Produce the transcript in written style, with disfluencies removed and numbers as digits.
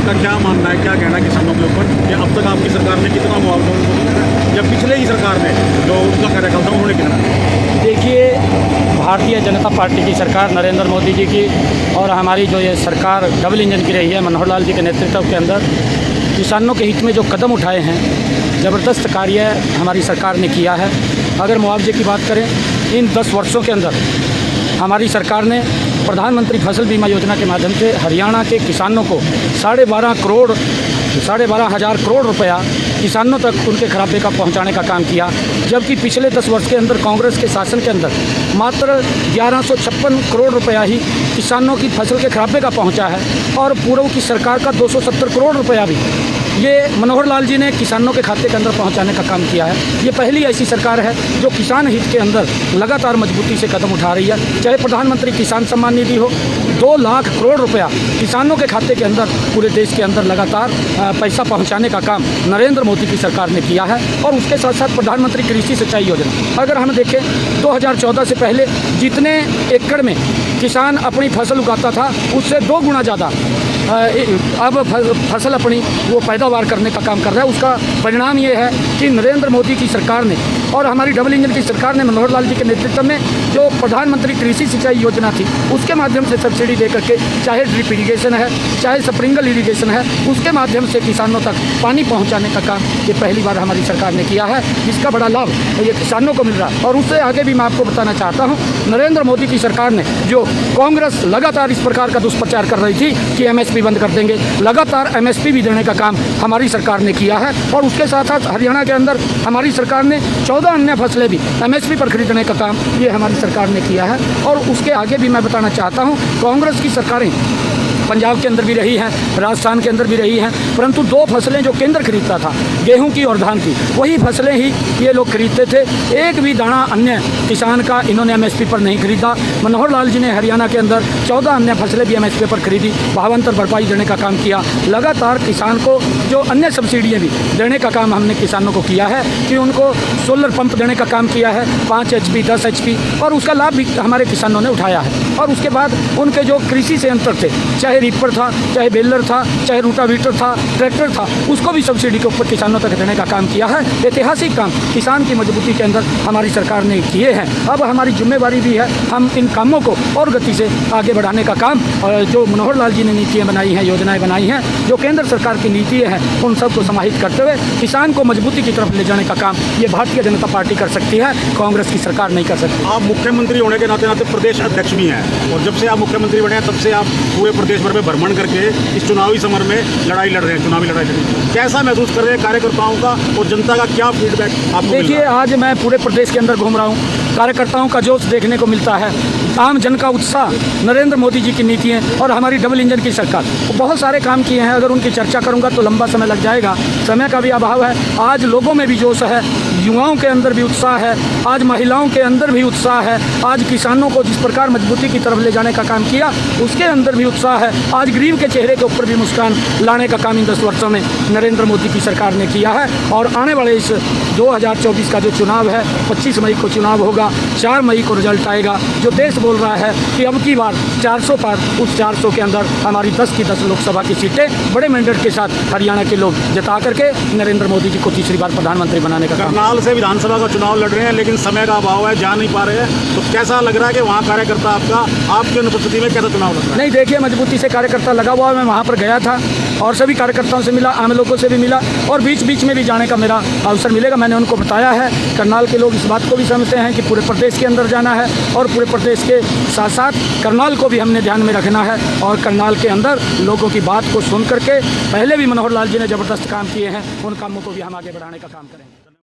आपका क्या मानना है, क्या कहना है किसानों के ऊपर कि अब तक आपकी सरकार ने कितना मुआवजा उनको दिया है, या पिछले ही सरकार ने जो उनका कार्यकाल था उन्होंने कितना? देखिए, भारतीय जनता पार्टी की सरकार नरेंद्र मोदी जी की और हमारी जो ये सरकार डबल इंजन की रही है मनोहर लाल जी के नेतृत्व के अंदर किसानों के हित में जो कदम उठाए हैं, ज़बरदस्त कार्य हमारी सरकार ने किया है। अगर मुआवजे की बात करें, इन 10 वर्षों के अंदर हमारी सरकार ने प्रधानमंत्री फसल बीमा योजना के माध्यम से हरियाणा के किसानों को 12,500 करोड़ रुपया किसानों तक उनके खराबे का पहुंचाने का काम किया। जबकि पिछले 10 वर्ष के अंदर कांग्रेस के शासन के अंदर मात्र 1156 करोड़ रुपया ही किसानों की फसल के खराबे का पहुंचा है, और पूर्व की सरकार का 270 करोड़ रुपया भी ये मनोहर लाल जी ने किसानों के खाते के अंदर पहुंचाने का काम किया है। ये पहली ऐसी सरकार है जो किसान हित के अंदर लगातार मजबूती से कदम उठा रही है। चाहे प्रधानमंत्री किसान सम्मान निधि हो, 2 लाख करोड़ रुपया किसानों के खाते के अंदर पूरे देश के अंदर लगातार पैसा पहुंचाने का काम नरेंद्र मोदी की सरकार ने किया है। और उसके साथ साथ प्रधानमंत्री कृषि सिंचाई योजना, अगर हम देखें 2014 से पहले जितने एकड़ में किसान अपनी फसल उगाता था उससे 2 गुना ज़्यादा अब फसल अपनी वो पैदावार करने का काम कर रहा है। उसका परिणाम ये है कि नरेंद्र मोदी की सरकार ने और हमारी डबल इंजन की सरकार ने मनोहर लाल जी के नेतृत्व में जो प्रधानमंत्री कृषि सिंचाई योजना थी उसके माध्यम से सब्सिडी दे करके, चाहे ड्रिप इरीगेशन है, चाहे स्प्रिंकल इरीगेशन है, उसके माध्यम से किसानों तक पानी पहुँचाने का काम ये पहली बार हमारी सरकार ने किया है, जिसका बड़ा लाभ ये किसानों को मिल रहा है। और उससे आगे भी मैं आपको बताना चाहता हूँ, नरेंद्र मोदी की सरकार ने जो कांग्रेस लगातार इस प्रकार का दुष्प्रचार कर रही थी कि एमएसपी बंद कर देंगे, लगातार एमएसपी भी देने का काम हमारी सरकार ने किया है। और उसके साथ साथ हरियाणा के अंदर हमारी सरकार ने 14 अन्य फसलें भी एमएसपी पर खरीदने का काम ये हमारी सरकार ने किया है। और उसके आगे भी मैं बताना चाहता हूँ, कांग्रेस की सरकारें पंजाब के अंदर भी रही हैं, राजस्थान के अंदर भी रही हैं, परंतु 2 फसलें जो केंद्र खरीदता था, गेहूं की और धान की, वही फसलें ही ये लोग खरीदते थे। एक भी दाना अन्य किसान का इन्होंने एमएसपी पर नहीं खरीदा। मनोहर लाल जी ने हरियाणा के अंदर 14 अन्य फसलें भी एमएसपी पर खरीदी, भावांतर भरपाई देने का काम किया। लगातार किसान को जो अन्य सब्सिडियाँ भी देने का काम हमने किसानों को किया है कि उनको सोलर पंप देने का काम किया है, 5 HP 10 HP, और उसका लाभ भी हमारे किसानों ने उठाया है। और उसके बाद उनके जो कृषि संयंत्र थे, चाहे रीपर था, चाहे बेलर था, चाहे रूटावीटर था, ट्रैक्टर था, उसको भी सब्सिडी के ऊपर किसानों तक देने का काम किया है। ऐतिहासिक काम किसान की मजबूती के अंदर हमारी सरकार ने किए हैं। अब हमारी जिम्मेवारी भी है हम इन कामों को और गति से आगे बढ़ाने का काम, और जो मनोहर लाल जी ने नीतियाँ बनाई हैं, योजनाएं बनाई हैं, जो केंद्र सरकार की नीतियाँ हैं, उन सबको समाहित करते हुए किसान को मजबूती की तरफ ले जाने का काम ये भारतीय जनता पार्टी कर सकती है, कांग्रेस की सरकार नहीं कर सकती। आप मुख्यमंत्री होने के नाते नाते प्रदेश अध्यक्ष भी हैं, और जब से आप मुख्यमंत्री बने हैं तब से आप पूरे प्रदेश भर में भ्रमण करके इस चुनावी समर में लड़ाई लड़ रहे हैं, चुनावी लड़ाई लड़ रहे हैं। कैसा महसूस कर रहे हैं कार्यकर्ताओं का और जनता का क्या फीडबैक आपको? देखिए, आज मैं पूरे प्रदेश के अंदर घूम रहा हूँ, कार्यकर्ताओं का जोश देखने को मिलता है, आम जन का उत्साह, नरेंद्र मोदी जी की नीतियाँ और हमारी डबल इंजन की सरकार बहुत सारे काम किए हैं। अगर उनकी चर्चा करूंगा तो लंबा समय लग जाएगा, समय का भी अभाव है। आज लोगों में भी जोश है, युवाओं के अंदर भी उत्साह है, आज महिलाओं के अंदर भी उत्साह है, आज किसानों को जिस प्रकार मजबूती की तरफ ले जाने का काम किया उसके अंदर भी उत्साह है। आज गरीब के चेहरे के ऊपर भी मुस्कान लाने का काम इन 10 वर्षों में नरेंद्र मोदी की सरकार ने किया है। और आने वाले इस 2024 का जो चुनाव है, 25 मई को चुनाव होगा, 4 मई को रिजल्ट आएगा। जो देश बोल रहा है कि अब की बार 400 पार, उस 400 के अंदर हमारी 10 की 10 लोकसभा की सीटें बड़े मैंडेट के साथ हरियाणा के लोग जिता करके नरेंद्र मोदी जी को तीसरी बार प्रधानमंत्री बनाने का काम। करनाल से विधानसभा का चुनाव लड़ रहे हैं, लेकिन समय का अभाव है, जा नहीं पा रहे हैं, तो कैसा लग रहा है कि वहाँ कार्यकर्ता आपकी अनुपस्थिति में कैसा चुनाव लड़ रहा है? नहीं, देखिए, मजबूती से कार्यकर्ता लगा हुआ है। मैं वहाँ पर गया था और सभी कार्यकर्ताओं से मिला, आम लोगों से भी मिला, और बीच बीच में भी जाने का मेरा अवसर मिलेगा। मैंने उनको बताया है, करनाल के लोग इस बात को भी समझते हैं कि पूरे प्रदेश के अंदर जाना है, और पूरे प्रदेश के साथ साथ करनाल को भी हमने ध्यान में रखना है। और करनाल के अंदर लोगों की बात को सुन करके, पहले भी मनोहर लाल जी ने ज़बरदस्त काम किए हैं, उन कामों को भी हम आगे बढ़ाने का काम करेंगे।